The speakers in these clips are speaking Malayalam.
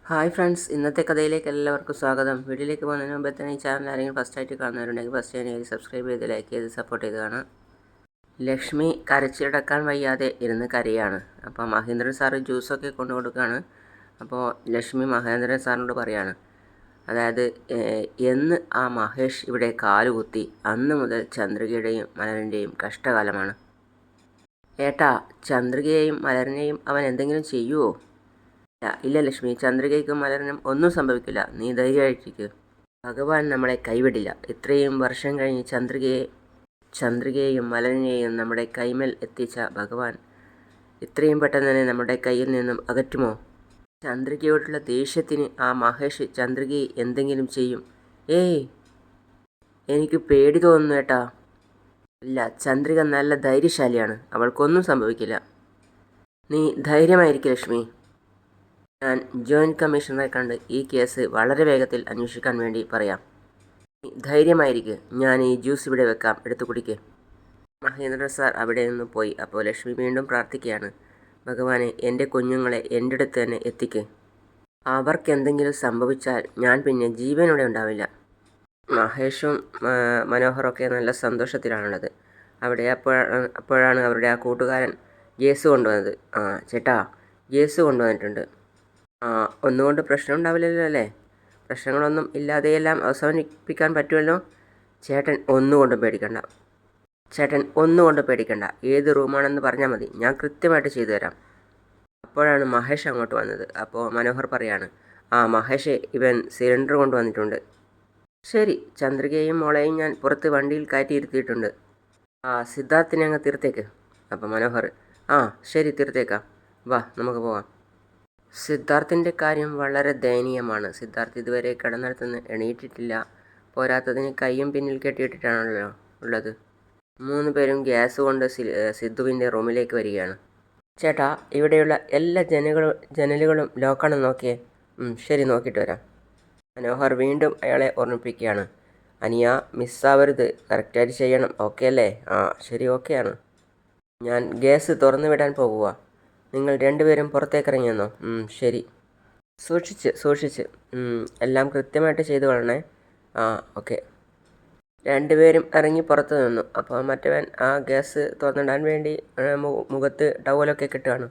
ഹായ് ഫ്രണ്ട്സ്, ഇന്നത്തെ കഥയിലേക്ക് എല്ലാവർക്കും സ്വാഗതം. വീഡിയോയിലേക്ക് പോകുന്നതിന് മുമ്പേ തന്നെ ഈ ചാനൽ ആരെങ്കിലും ഫസ്റ്റായിട്ട് കാണുന്നവരുണ്ടെങ്കിൽ ഫസ്റ്റ് ചാനൽ സബ്സ്ക്രൈബ് ചെയ്ത് ലൈക്ക് ചെയ്ത് സപ്പോർട്ട് ചെയ്ത് കാണാം. ലക്ഷ്മി കരച്ചിലടക്കാൻ വയ്യാതെ ഇരുന്ന് കരയാണ്. അപ്പോൾ മഹേന്ദ്രൻ സാറ് ജ്യൂസൊക്കെ കൊണ്ടു കൊടുക്കുകയാണ്. അപ്പോൾ ലക്ഷ്മി മഹേന്ദ്രൻ സാറിനോട് പറയാണ്, അതായത് എന്ന് ആ മഹേഷ് ഇവിടെ കാലുകുത്തി അന്ന് മുതൽ ചന്ദ്രികയുടെയും മലരൻ്റെയും കഷ്ടകാലമാണ്. ഏട്ടാ, ചന്ദ്രികയെയും മലരനെയും അവൻ എന്തെങ്കിലും ചെയ്യുമോ? ഇല്ല ലക്ഷ്മി, ചന്ദ്രികയ്ക്കും മലരനും ഒന്നും സംഭവിക്കില്ല. നീ ധൈര്യമായിട്ടിരിക്കുക. ഭഗവാൻ നമ്മളെ കൈവിടില്ല. ഇത്രയും വർഷം കഴിഞ്ഞ് ചന്ദ്രികയെയും മലരനെയും നമ്മുടെ കൈമേൽ എത്തിച്ച ഭഗവാൻ ഇത്രയും പെട്ടെന്ന് തന്നെ നമ്മുടെ കയ്യിൽ നിന്നും അകറ്റുമോ? ചന്ദ്രികയോടുള്ള ദേഷ്യത്തിന് ആ മഹേഷ് ചന്ദ്രികയെ എന്തെങ്കിലും ചെയ്യും. ഏയ്, എനിക്ക് പേടി തോന്നുന്നു ഏട്ടാ. ഇല്ല, ചന്ദ്രിക നല്ല ധൈര്യശാലിയാണ്. അവൾക്കൊന്നും സംഭവിക്കില്ല. നീ ധൈര്യമായിരിക്കും ലക്ഷ്മി. ഞാൻ ജോയിൻറ്റ് കമ്മീഷണറെ കണ്ട് ഈ കേസ് വളരെ വേഗത്തിൽ അന്വേഷിക്കാൻ വേണ്ടി പറയാം. നീ ധൈര്യമായിരിക്കുക. ഞാൻ ഈ ജ്യൂസ് ഇവിടെ വെക്കാം, എടുത്തു കുടിക്ക്. മഹേന്ദ്ര സാർ അവിടെ നിന്ന് പോയി. അപ്പോൾ ലക്ഷ്മി വീണ്ടും പ്രാർത്ഥിക്കുകയാണ്, ഭഗവാനെ, എൻ്റെ കുഞ്ഞുങ്ങളെ എൻ്റെ അടുത്ത് തന്നെ എത്തിക്ക്. അവർക്ക് എന്തെങ്കിലും സംഭവിച്ചാൽ ഞാൻ പിന്നെ ജീവനോടെ ഉണ്ടാവില്ല. മഹേഷും മനോഹറൊക്കെ നല്ല സന്തോഷത്തിലാണുള്ളത്. അവിടെ അപ്പോഴാണ് അവരുടെ ആ കൂട്ടുകാരൻ ഗ്യാസ് കൊണ്ടുവന്നത്. ചേട്ടാ, ഗ്യാസ് കൊണ്ടുവന്നിട്ടുണ്ട്. ഒന്നുകൊണ്ട് പ്രശ്നം ഉണ്ടാവില്ലല്ലോ അല്ലേ? പ്രശ്നങ്ങളൊന്നും ഇല്ലാതെയെല്ലാം അവസാനിപ്പിക്കാൻ പറ്റുമല്ലോ. ചേട്ടൻ ഒന്നുകൊണ്ടും പേടിക്കണ്ട. ഏത് റൂമാണെന്ന് പറഞ്ഞാൽ മതി, ഞാൻ കൃത്യമായിട്ട് ചെയ്തു തരാം. അപ്പോഴാണ് മഹേഷ് അങ്ങോട്ട് വന്നത്. അപ്പോൾ മനോഹർ പറയാണ്, മഹേഷേ, ഇവൻ സിലിണ്ടർ കൊണ്ടുവന്നിട്ടുണ്ട്. ശരി, ചന്ദ്രികയും മോളെയും ഞാൻ പുറത്ത് വണ്ടിയിൽ കയറ്റിയിരുത്തിയിട്ടുണ്ട്. സിദ്ധാർത്ഥിനെ അങ്ങ് തീർത്തേക്ക്. അപ്പോൾ മനോഹർ, ശരി, തീർത്തേക്കാം. വാ, നമുക്ക് പോവാം. സിദ്ധാർത്ഥിൻ്റെ കാര്യം വളരെ ദയനീയമാണ്. സിദ്ധാർത്ഥ് ഇതുവരെ കിടന്നിടത്തുനിന്ന് എണീറ്റിട്ടില്ല. പോരാത്തതിന് കൈയും പിന്നിൽ കെട്ടിയിട്ടിട്ടാണല്ലോ ഉള്ളത്. 3 പേരും ഗ്യാസ് കൊണ്ട് സിദ്ധുവിൻ്റെ റൂമിലേക്ക് വരികയാണ്. ചേട്ടാ, ഇവിടെയുള്ള എല്ലാ ജനലുകളും ലോക്കാണെന്ന് നോക്കിയേ. ശരി, നോക്കിയിട്ട് വരാം. മനോഹർ വീണ്ടും അയാളെ ഓർമ്മിപ്പിക്കുകയാണ്. അനിയ, മിസ്സാവരുത്, കറക്റ്റായിട്ട് ചെയ്യണം. ഓക്കെ അല്ലേ? ശരി, ഓക്കെയാണ്. ഞാൻ ഗ്യാസ് തുറന്നു വിടാൻ പോകുക. നിങ്ങൾ 2 പേരും പുറത്തേക്കിറങ്ങിയെന്നോ? ശരി. സൂക്ഷിച്ച് എല്ലാം കൃത്യമായിട്ട് ചെയ്തു കൊള്ളണേ. ഓക്കെ. 2 പേരും ഇറങ്ങി പുറത്ത് നിന്നു. അപ്പോൾ മറ്റവൻ ആ ഗ്യാസ് തുറന്നിടാൻ വേണ്ടി മുഖത്ത് ടവലൊക്കെ കിട്ടുകയാണ്.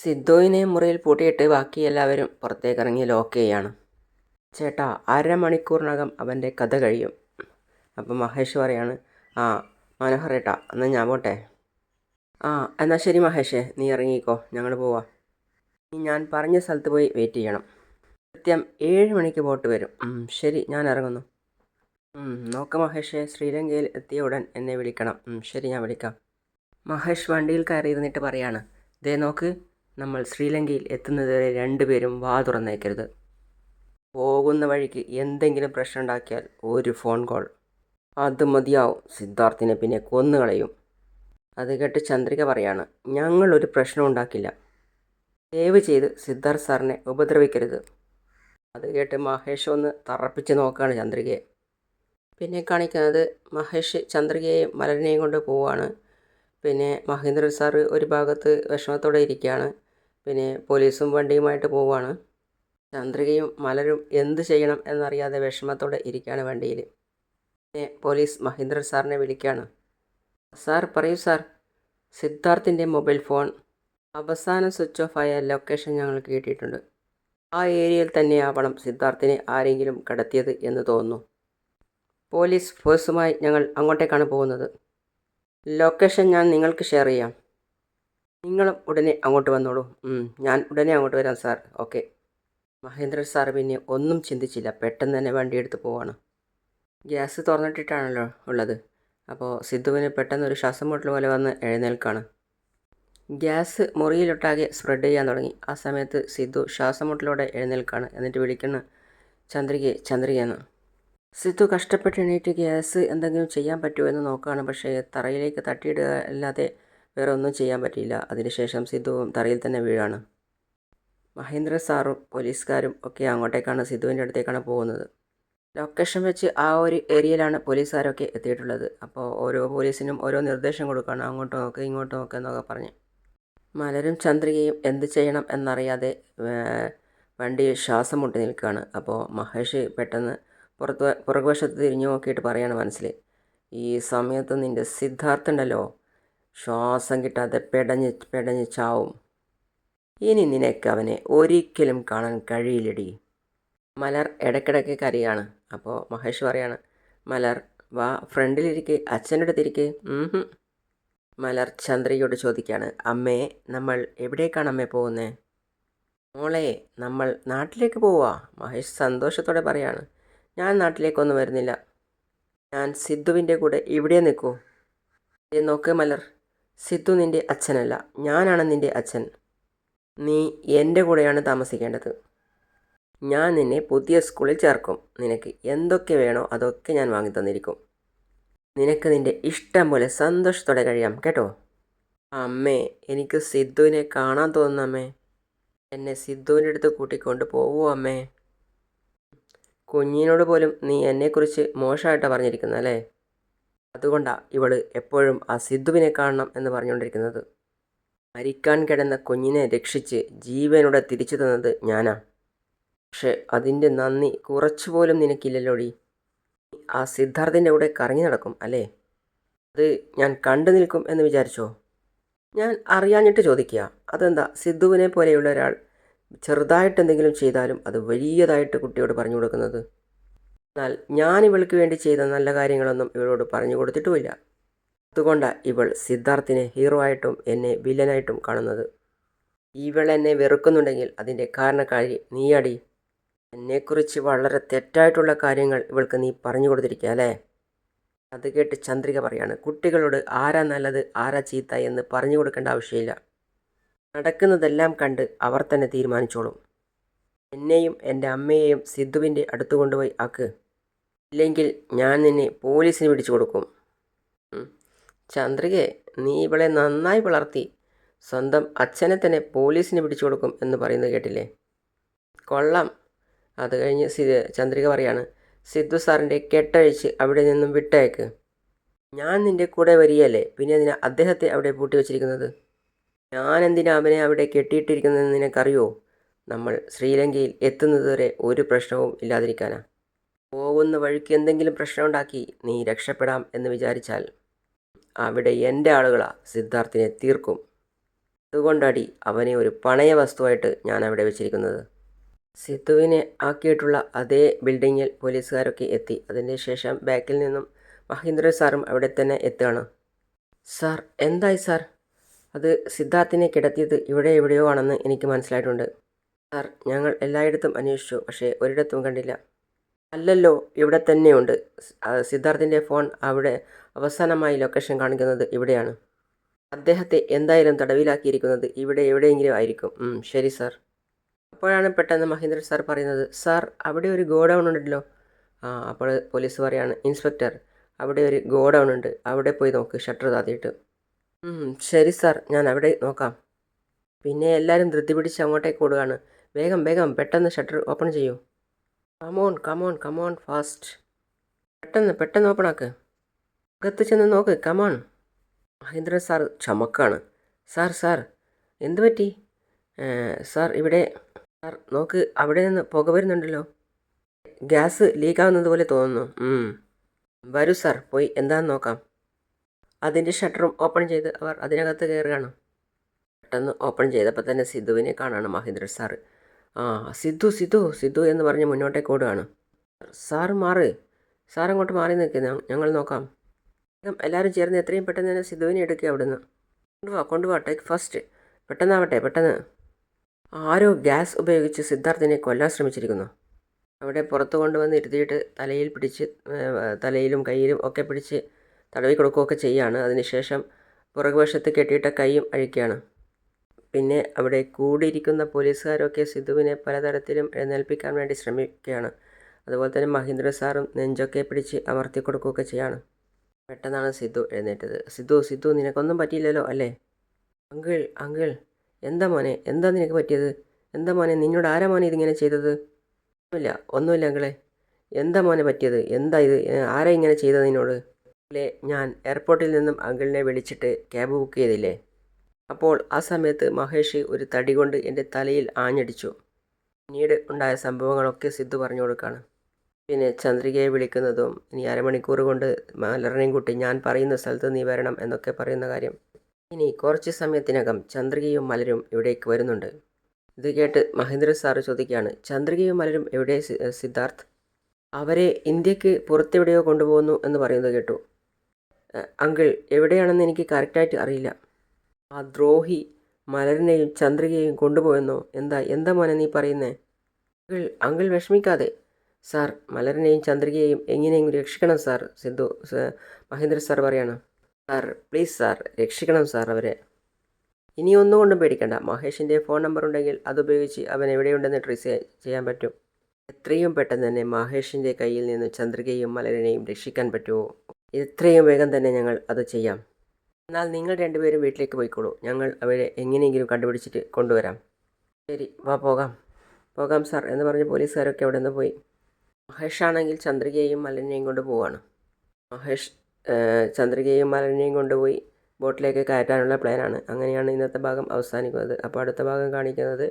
സിദ്ധുവിനെ മുറിയിൽ പൂട്ടിയിട്ട് ബാക്കി എല്ലാവരും പുറത്തേക്കിറങ്ങി ലോക്ക് ചെയ്യാണ്. ചേട്ടാ, 1/2 മണിക്കൂറിനകം അവൻ്റെ കഥ കഴിയും. അപ്പം മഹേഷ് പറയാണ്, മനോഹർ ഏട്ടാ, എന്നാൽ ഞാൻ പോട്ടെ. എന്നാൽ ശരി മഹേഷേ, നീ ഇറങ്ങിക്കോ, ഞങ്ങൾ പോവാം. ഞാൻ പറഞ്ഞ സ്ഥലത്ത് പോയി വെയിറ്റ് ചെയ്യണം. കൃത്യം 7 മണിക്ക് ബോട്ട് വരും. ശരി, ഞാൻ ഇറങ്ങുന്നു. നോക്ക് മഹേഷേ, ശ്രീലങ്കയിൽ എത്തിയ ഉടൻ എന്നെ വിളിക്കണം. ശരി, ഞാൻ വിളിക്കാം. മഹേഷ് വണ്ടിയിൽ കയറിയിരുന്നിട്ട് പറയാണ്, ദേ നോക്ക്, നമ്മൾ ശ്രീലങ്കയിൽ എത്തുന്നതുവരെ 2 പേരും വാ തുറന്നേക്കരുത്. പോകുന്ന വഴിക്ക് എന്തെങ്കിലും പ്രശ്നം ഉണ്ടാക്കിയാൽ ഒരു ഫോൺ കോൾ, അത് മതിയാവും. സിദ്ധാർത്ഥിനെ പിന്നെ കൊന്നുകളയും. അത് കേട്ട് ചന്ദ്രിക പറയാണ്, ഞങ്ങളൊരു പ്രശ്നം ഉണ്ടാക്കില്ല. ദയവ് ചെയ്ത് സിദ്ധാർത്ഥ് സാറിനെ ഉപദ്രവിക്കരുത്. അത് കേട്ട് മഹേഷ് ഒന്ന് തറപ്പിച്ച് നോക്കുകയാണ് ചന്ദ്രികയെ. പിന്നെ കാണിക്കുന്നത് മഹേഷ് ചന്ദ്രികയെയും മലരനെയും കൊണ്ട് പോവുകയാണ്. പിന്നെ മഹേന്ദ്രൻ സാറ് ഒരു ഭാഗത്ത് വിഷമത്തോടെ ഇരിക്കുകയാണ്. പിന്നെ പോലീസും വണ്ടിയുമായിട്ട് പോവുകയാണ്. ചന്ദ്രികയും മലരും എന്ത് ചെയ്യണം എന്നറിയാതെ വിഷമത്തോടെ ഇരിക്കുകയാണ് വണ്ടിയിൽ. പിന്നെ പോലീസ് മഹേന്ദ്രൻ സാറിനെ വിളിക്കുകയാണ്. സാർ, പറയൂ സാർ. സിദ്ധാർത്ഥിൻ്റെ മൊബൈൽ ഫോൺ അവസാനം സ്വിച്ച് ഓഫ് ആയ ലൊക്കേഷൻ ഞങ്ങൾക്ക് കിട്ടിയിട്ടുണ്ട്. ആ ഏരിയയിൽ തന്നെയാവണം സിദ്ധാർത്ഥിനെ ആരെങ്കിലും കടത്തിയത് എന്ന് തോന്നുന്നു. പോലീസ് ഫോഴ്സുമായി ഞങ്ങൾ അങ്ങോട്ടേക്കാണ് പോകുന്നത്. ലൊക്കേഷൻ ഞാൻ നിങ്ങൾക്ക് ഷെയർ ചെയ്യാം. നിങ്ങളും ഉടനെ അങ്ങോട്ട് വന്നോളൂ. ഞാൻ ഉടനെ അങ്ങോട്ട് വരാം സാർ. ഓക്കെ. മഹേന്ദ്രൻ സാർ പിന്നെ ഒന്നും ചിന്തിച്ചില്ല, പെട്ടെന്ന് തന്നെ വണ്ടിയെടുത്ത് പോവാണ്. ഗ്യാസ് തുറന്നിട്ടിട്ടാണല്ലോ ഉള്ളത്. അപ്പോൾ സിദ്ധുവിന് പെട്ടെന്നൊരു ശ്വാസം മുട്ടൽ പോലെ വന്ന് എഴുന്നേൽക്കാണ്. ഗ്യാസ് മുറിയിലൊട്ടാകെ സ്പ്രെഡ് ചെയ്യാൻ തുടങ്ങി. ആ സമയത്ത് സിദ്ധു ശ്വാസം മുട്ടലോടെ എഴുന്നേൽക്കാണ്. എന്നിട്ട് വിളിക്കുന്ന ചന്ദ്രികയെന്ന്. സിദ്ധു കഷ്ടപ്പെട്ട് എണീറ്റ് ഗ്യാസ് എന്തെങ്കിലും ചെയ്യാൻ പറ്റുമോ എന്ന് നോക്കുകയാണ്. പക്ഷേ തറയിലേക്ക് തട്ടിയിടുക അല്ലാതെ വേറെ ഒന്നും ചെയ്യാൻ പറ്റിയില്ല. അതിനുശേഷം സിദ്ധുവും തറയിൽ തന്നെ വീഴാണ്. മഹേന്ദ്ര സാറും പോലീസുകാരും ഒക്കെ അങ്ങോട്ടേക്കാണ്, സിദ്ധുവിൻ്റെ അടുത്തേക്കാണ് പോകുന്നത്. ലൊക്കേഷൻ വെച്ച് ആ ഒരു ഏരിയയിലാണ് പോലീസുകാരൊക്കെ എത്തിയിട്ടുള്ളത്. അപ്പോൾ ഓരോ പോലീസിനും ഓരോ നിർദ്ദേശം കൊടുക്കുകയാണ്, അങ്ങോട്ട് നോക്ക്, ഇങ്ങോട്ട് നോക്ക് എന്നൊക്കെ പറഞ്ഞ്. മലരും ചന്ദ്രികയും എന്ത് ചെയ്യണം എന്നറിയാതെ വണ്ടി ശ്വാസം മുട്ടി നിൽക്കുകയാണ്. അപ്പോൾ മഹേഷ് പെട്ടെന്ന് പുറകുവശത്ത് തിരിഞ്ഞു നോക്കിയിട്ട് പറയാണ് മനസ്സിൽ, ഈ സമയത്ത് നിൻ്റെ സിദ്ധാർത്ഥ ഉണ്ടല്ലോ ശ്വാസം കിട്ടാതെ പെടഞ്ഞ് പെടഞ്ഞ് ചാവും. ഇനി നിനക്ക് അവനെ ഒരിക്കലും കാണാൻ കഴിയില്ലടി. മലർ ഇടയ്ക്കിടയ്ക്ക് കരയാണ്. അപ്പോൾ മഹേഷ് പറയാണ്, മലർ വാ ഫ്രണ്ടിലിരിക്ക്, അച്ഛൻ്റെ അടുത്തിരിക്ക്. മലർ ചന്ദ്രികയോട് ചോദിക്കുകയാണ്, അമ്മേ നമ്മൾ എവിടേക്കാണ് അമ്മേ പോകുന്നത്? മോളെ നമ്മൾ നാട്ടിലേക്ക് പോവാ. മഹേഷ് സന്തോഷത്തോടെ പറയാണ്, ഞാൻ നാട്ടിലേക്കൊന്നും വരുന്നില്ല, ഞാൻ സിദ്ധുവിൻ്റെ കൂടെ ഇവിടെ നിൽക്കൂ. നോക്ക് മലർ, സിദ്ധു നിൻ്റെ അച്ഛനല്ല, ഞാനാണ് നിൻ്റെ അച്ഛൻ. നീ എൻ്റെ കൂടെയാണ് താമസിക്കേണ്ടത്. ഞാൻ നിന്നെ പുതിയ സ്കൂളിൽ ചേർക്കും. നിനക്ക് എന്തൊക്കെ വേണോ അതൊക്കെ ഞാൻ വാങ്ങി തന്നിരിക്കും. നിനക്ക് നിൻ്റെ ഇഷ്ടം പോലെ സന്തോഷത്തോടെ കഴിയാം കേട്ടോ. അമ്മേ, എനിക്ക് സിദ്ധുവിനെ കാണാൻ തോന്നുന്നു അമ്മേ. എന്നെ സിദ്ധുവിൻ്റെ അടുത്ത് കൂട്ടിക്കൊണ്ട് പോവൂ അമ്മേ. കുഞ്ഞിനോട് പോലും നീ എന്നെക്കുറിച്ച് മോശമായിട്ടാണ് പറഞ്ഞിരിക്കുന്നത് അല്ലേ? അതുകൊണ്ടാണ് ഇവൾ എപ്പോഴും ആ സിദ്ധുവിനെ കാണണം എന്ന് പറഞ്ഞുകൊണ്ടിരിക്കുന്നത്. മരിക്കാൻ കിടന്ന കുഞ്ഞിനെ രക്ഷിച്ച് ജീവനോടെ തിരിച്ചു തന്നത് ഞാനാ. പക്ഷെ അതിൻ്റെ നന്ദി കുറച്ചുപോലും നിനക്കില്ലല്ലോടി. ആ സിദ്ധാർത്ഥിൻ്റെ കൂടെ കറങ്ങി നടക്കും അല്ലേ? അത് ഞാൻ കണ്ടു നിൽക്കും എന്ന് വിചാരിച്ചോ? ഞാൻ അറിയാഞ്ഞിട്ട് ചോദിക്കുക. അതെന്താ സിദ്ധുവിനെ പോലെയുള്ള ഒരാൾ ചെറുതായിട്ട് എന്തെങ്കിലും ചെയ്താലും അത് വലിയതായിട്ട് കുട്ടിയോട് പറഞ്ഞു കൊടുക്കുന്നത്? എന്നാൽ ഞാൻ ഇവൾക്ക് വേണ്ടി ചെയ്ത നല്ല കാര്യങ്ങളൊന്നും ഇവളോട് പറഞ്ഞു കൊടുത്തിട്ടുമില്ല. അതുകൊണ്ടാണ് ഇവൾ സിദ്ധാർത്ഥിനെ ഹീറോ ആയിട്ടും എന്നെ വില്ലനായിട്ടും കാണുന്നത്. ഇവൾ എന്നെ വെറുക്കുന്നുണ്ടെങ്കിൽ അതിൻ്റെ കാരണക്കാരി നീയാടി. എന്നെക്കുറിച്ച് വളരെ തെറ്റായിട്ടുള്ള കാര്യങ്ങൾ ഇവൾക്ക് നീ പറഞ്ഞു കൊടുത്തിരിക്കുക അല്ലേ? അത് കേട്ട് ചന്ദ്രിക പറയാണ്, കുട്ടികളോട് ആരാ നല്ലത് ആരാ ചീത്ത എന്ന് പറഞ്ഞു കൊടുക്കേണ്ട ആവശ്യമില്ല. നടക്കുന്നതെല്ലാം കണ്ട് അവർ തന്നെ തീരുമാനിച്ചോളും. എന്നെയും എൻ്റെ അമ്മയെയും സിദ്ധുവിൻ്റെ അടുത്ത് കൊണ്ടുപോയി ആക്ക്. ഇല്ലെങ്കിൽ ഞാൻ നിന്നെ പോലീസിന് പിടിച്ചു കൊടുക്കും. ചന്ദ്രികയെ, നീ ഇവളെ നന്നായി വളർത്തി. സ്വന്തം അച്ഛനെ തന്നെ പോലീസിന് പിടിച്ചു കൊടുക്കും എന്ന് പറയുന്നത് കേട്ടില്ലേ? കൊള്ളാം. അത് കഴിഞ്ഞ് ചന്ദ്രിക പറയാണ്, സിദ്ധു സാറിൻ്റെ കെട്ടഴിച്ച് അവിടെ നിന്നും വിട്ടേക്ക്. ഞാൻ നിൻ്റെ കൂടെ വരികയല്ലേ, പിന്നെ എന്തിനാ അദ്ദേഹത്തെ അവിടെ പൂട്ടി വച്ചിരിക്കുന്നത്? ഞാൻ എന്തിനാ അവനെ അവിടെ കെട്ടിയിട്ടിരിക്കുന്നതെന്ന് നിനക്കറിയോ? നമ്മൾ ശ്രീലങ്കയിൽ എത്തുന്നതുവരെ ഒരു പ്രശ്നവും ഇല്ലാതിരിക്കാനാ. പോകുന്ന വഴിക്ക് എന്തെങ്കിലും പ്രശ്നമുണ്ടാക്കി നീ രക്ഷപ്പെടാം എന്ന് വിചാരിച്ചാൽ അവിടെ എൻ്റെ ആളുകളാ സിദ്ധാർത്ഥിനെ തീർക്കും. അതുകൊണ്ടടി അവനെ ഒരു പണയ വസ്തുവായിട്ട് ഞാൻ അവിടെ വെച്ചിരിക്കുന്നത്. സിദ്ധുവിനെ ആക്കിയിട്ടുള്ള അതേ ബിൽഡിങ്ങിൽ പോലീസുകാരൊക്കെ എത്തി. അതിന് ശേഷം ബാക്കിൽ നിന്നും മഹേന്ദ്രൻ സാറും അവിടെ തന്നെ എത്തുകയാണ്. സാർ, എന്തായി സാർ? അത് സിദ്ധാർത്ഥിനെ കിടത്തിയത് ഇവിടെ എവിടെയോ ആണെന്ന് എനിക്ക് മനസ്സിലായിട്ടുണ്ട്. സാർ, ഞങ്ങൾ എല്ലായിടത്തും അന്വേഷിച്ചു, പക്ഷേ ഒരിടത്തും കണ്ടില്ല. അല്ലല്ലോ, ഇവിടെ തന്നെയുണ്ട്. സിദ്ധാർത്ഥിൻ്റെ ഫോൺ അവിടെ അവസാനമായി ലൊക്കേഷൻ കാണിക്കുന്നത് ഇവിടെയാണ്. അദ്ദേഹത്തെ എന്തായാലും തടവിലാക്കിയിരിക്കുന്നത് ഇവിടെ എവിടെയെങ്കിലും ആയിരിക്കും. ശരി സാർ. അപ്പോഴാണ് പെട്ടെന്ന് മഹേന്ദ്രൻ സാർ പറയുന്നത്, സാർ അവിടെ ഒരു ഗോഡൗൺ ഉണ്ടല്ലോ. അപ്പോൾ പോലീസ് പറയാണ്, ഇൻസ്പെക്ടർ അവിടെ ഒരു ഗോഡൗൺ ഉണ്ട്, അവിടെ പോയി നോക്ക് ഷട്ടർ താത്തിയിട്ട്. ശരി സാർ, ഞാൻ അവിടെ നോക്കാം. പിന്നെ എല്ലാവരും ധൃതി പിടിച്ച് അങ്ങോട്ടേക്ക് ഓടുകയാണ്. വേഗം വേഗം പെട്ടെന്ന് ഷട്ടർ ഓപ്പൺ ചെയ്യൂ. Come on come on come on fast. പെട്ടെന്ന് പെട്ടെന്ന് ഓപ്പൺ ആക്ക്. അകത്ത് ചെന്ന് നോക്ക്, കമോൺ. മഹേന്ദ്രൻ സാർ ചമക്കാണ്. സാർ സാർ എന്തു പറ്റി? സാർ ഇവിടെ. സാർ നോക്ക്, അവിടെ നിന്ന് പുക വരുന്നുണ്ടല്ലോ. ഗ്യാസ് ലീക്കാവുന്നത് പോലെ തോന്നുന്നു. വരൂ സാർ, പോയി എന്താണെന്ന് നോക്കാം. അതിൻ്റെ ഷട്ടറും ഓപ്പൺ ചെയ്ത് അവർ അതിനകത്ത് കയറുകയാണ്. പെട്ടെന്ന് ഓപ്പൺ ചെയ്തപ്പോൾ തന്നെ സിദ്ധുവിനെ കാണാണ് മഹേന്ദ്രൻ സാറ്. സിദ്ധു സിദ്ധു സിദ്ധു എന്ന് പറഞ്ഞ് മുന്നോട്ടേക്ക് ഓടുകയാണ്. സാർ മാറ്, സാർ അങ്ങോട്ട് മാറി നിൽക്കുന്ന, ഞങ്ങൾ നോക്കാം. എല്ലാവരും ചേർന്ന് എത്രയും പെട്ടെന്ന് തന്നെ സിദ്ധുവിനെ എടുക്കുക അവിടുന്ന്. കൊണ്ടുപോവാ ടേക്ക് ഫസ്റ്റ്. പെട്ടെന്നാവട്ടെ പെട്ടെന്ന്. ആരോ ഗ്യാസ് ഉപയോഗിച്ച് സിദ്ധാർത്ഥിനെ കൊല്ലാൻ ശ്രമിച്ചിരിക്കുന്നു. അവിടെ പുറത്ത് കൊണ്ടുവന്ന് ഇരുത്തിയിട്ട് തലയിലും കയ്യിലും ഒക്കെ പിടിച്ച് തടവി കൊടുക്കുകയൊക്കെ ചെയ്യുകയാണ്. അതിനുശേഷം പുറകുവശത്ത് കെട്ടിയിട്ട കൈയും അഴിക്കുകയാണ്. പിന്നെ അവിടെ കൂടിയിരിക്കുന്ന പോലീസുകാരൊക്കെ സിദ്ധുവിനെ പലതരത്തിലും എഴുന്നേൽപ്പിക്കാൻ വേണ്ടി ശ്രമിക്കുകയാണ്. അതുപോലെ തന്നെ മഹേന്ദ്രൻ സാറും നെഞ്ചൊക്കെ പിടിച്ച് അമർത്തി കൊടുക്കുകയൊക്കെ ചെയ്യാണ്. പെട്ടെന്നാണ് സിദ്ധു എഴുന്നേറ്റത്. സിദ്ധു സിദ്ധു നിനക്കൊന്നും പറ്റിയില്ലല്ലോ അല്ലേ? അങ്കിൾ അങ്കിൾ, എന്താ മോനെ, എന്താ നിനക്ക് പറ്റിയത്? എന്താ മോനെ, നിന്നോട് ആരാ മോനെ ഇതിങ്ങനെ ചെയ്തത്? ഒന്നുമില്ല അങ്കിളെ. എന്താ മോനെ പറ്റിയത്? എന്താ ഇത്? ആരാ ഇങ്ങനെ ചെയ്തത് നിന്നോട്? അല്ലേ, ഞാൻ എയർപോർട്ടിൽ നിന്നും അങ്കിളിനെ വിളിച്ചിട്ട് ക്യാബ് ബുക്ക് ചെയ്തില്ലേ? അപ്പോൾ ആ സമയത്ത് മഹേഷ് ഒരു തടി കൊണ്ട് എൻ്റെ തലയിൽ ആഞ്ഞടിച്ചു. പിന്നീട് ഉണ്ടായ സംഭവങ്ങളൊക്കെ സിദ്ധു പറഞ്ഞു കൊടുക്കുകയാണ്. പിന്നെ ചന്ദ്രികയെ വിളിക്കുന്നതും ഇനി അരമണിക്കൂർ കൊണ്ട് മലറിനെയും കൂട്ടി ഞാൻ പറയുന്ന സ്ഥലത്ത് നീ വരണം എന്നൊക്കെ പറയുന്ന കാര്യം. ഇനി കുറച്ച് സമയത്തിനകം ചന്ദ്രികയും മലരും ഇവിടേക്ക് വരുന്നുണ്ട്. ഇത് കേട്ട് മഹേന്ദ്ര സാറ് ചോദിക്കുകയാണ്, ചന്ദ്രികയും മലരും എവിടെ സിദ്ധാർത്ഥ്? അവരെ ഇന്ത്യക്ക് പുറത്തെവിടെയോ കൊണ്ടുപോകുന്നു എന്ന് പറയുന്നത് കേട്ടു. അങ്കിൾ, എവിടെയാണെന്ന് എനിക്ക് കറക്റ്റായിട്ട് അറിയില്ല. ആ ദ്രോഹി മലരിനെയും ചന്ദ്രികയെയും കൊണ്ടുപോയെന്നോ? എന്താ മോനെ നീ പറയുന്നേ? അങ്കിൾ വിഷമിക്കാതെ. സാർ, മലരിനെയും ചന്ദ്രികയെയും എങ്ങനെയെങ്കിലും രക്ഷിക്കണം സാർ. മഹേന്ദ്ര സാർ പറയാണ്. സാർ പ്ലീസ് സാർ, രക്ഷിക്കണം സാർ അവരെ. ഇനി ഒന്നുകൊണ്ടും പേടിക്കണ്ട. മഹേഷിൻ്റെ ഫോൺ നമ്പർ ഉണ്ടെങ്കിൽ അതുപയോഗിച്ച് അവൻ എവിടെയുണ്ടെന്ന് ട്രേസ് ചെയ്യാൻ പറ്റും. എത്രയും പെട്ടെന്ന് തന്നെ മഹേഷിൻ്റെ കയ്യിൽ നിന്ന് ചന്ദ്രികയും മലരിനെയും രക്ഷിക്കാൻ പറ്റുമോ? എത്രയും വേഗം തന്നെ ഞങ്ങൾ അത് ചെയ്യാം. എന്നാൽ നിങ്ങൾ രണ്ടുപേരും വീട്ടിലേക്ക് പോയിക്കോളൂ. ഞങ്ങൾ അവരെ എങ്ങനെയെങ്കിലും കണ്ടുപിടിച്ചിട്ട് കൊണ്ടുവരാം. ശരി, വാ പോകാം സാർ എന്ന് പറഞ്ഞ് പോലീസുകാരൊക്കെ അവിടെ നിന്ന് പോയി. മഹേഷാണെങ്കിൽ ചന്ദ്രികയെയും മലരിനെയും കൊണ്ട് പോവാണ്. മഹേഷ് ചന്ദ്രികയെയും മലരിനെയും കൊണ്ടുപോയി ബോട്ടിലേക്ക് കയറ്റാനുള്ള പ്ലാനാണ്. അങ്ങനെയാണ് ഇന്നത്തെ ഭാഗം അവസാനിക്കുന്നത്. അപ്പോൾ അടുത്ത ഭാഗം കാണിക്കുന്നത്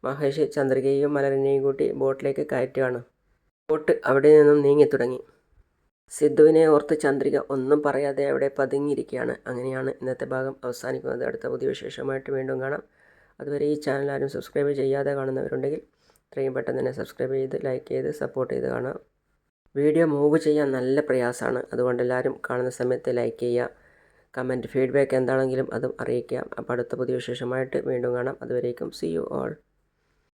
മഹേഷ് ചന്ദ്രികയെയും മലരിനെയും കൂട്ടി ബോട്ടിലേക്ക് കയറ്റുകയാണ്. ബോട്ട് അവിടെ നിന്നും നീങ്ങി തുടങ്ങി. സിദ്ധുവിനെ ഓർത്ത് ചന്ദ്രിക ഒന്നും പറയാതെ അവിടെ പതുങ്ങിയിരിക്കുകയാണ്. അങ്ങനെയാണ് ഇന്നത്തെ ഭാഗം അവസാനിക്കുന്നത്. അടുത്ത പുതിയ വിശേഷമായിട്ട് വീണ്ടും കാണാം. അതുവരെ ഈ ചാനൽ ആരും സബ്സ്ക്രൈബ് ചെയ്യാതെ കാണുന്നവരുണ്ടെങ്കിൽ എത്രയും പെട്ടെന്ന് തന്നെ സബ്സ്ക്രൈബ് ചെയ്ത് ലൈക്ക് ചെയ്ത് സപ്പോർട്ട് ചെയ്ത് കാണാം. വീഡിയോ മൂവ് ചെയ്യാൻ നല്ല പ്രയാസമാണ്. അതുകൊണ്ട് എല്ലാവരും കാണുന്ന സമയത്ത് ലൈക്ക് ചെയ്യുക. കമൻറ്റ് ഫീഡ്ബാക്ക് എന്താണെങ്കിലും അതും അറിയിക്കാം. അപ്പോൾ അടുത്ത പുതിയ വിശേഷമായിട്ട് വീണ്ടും കാണാം. അതുവരേക്കും സീ യു ഓൾ.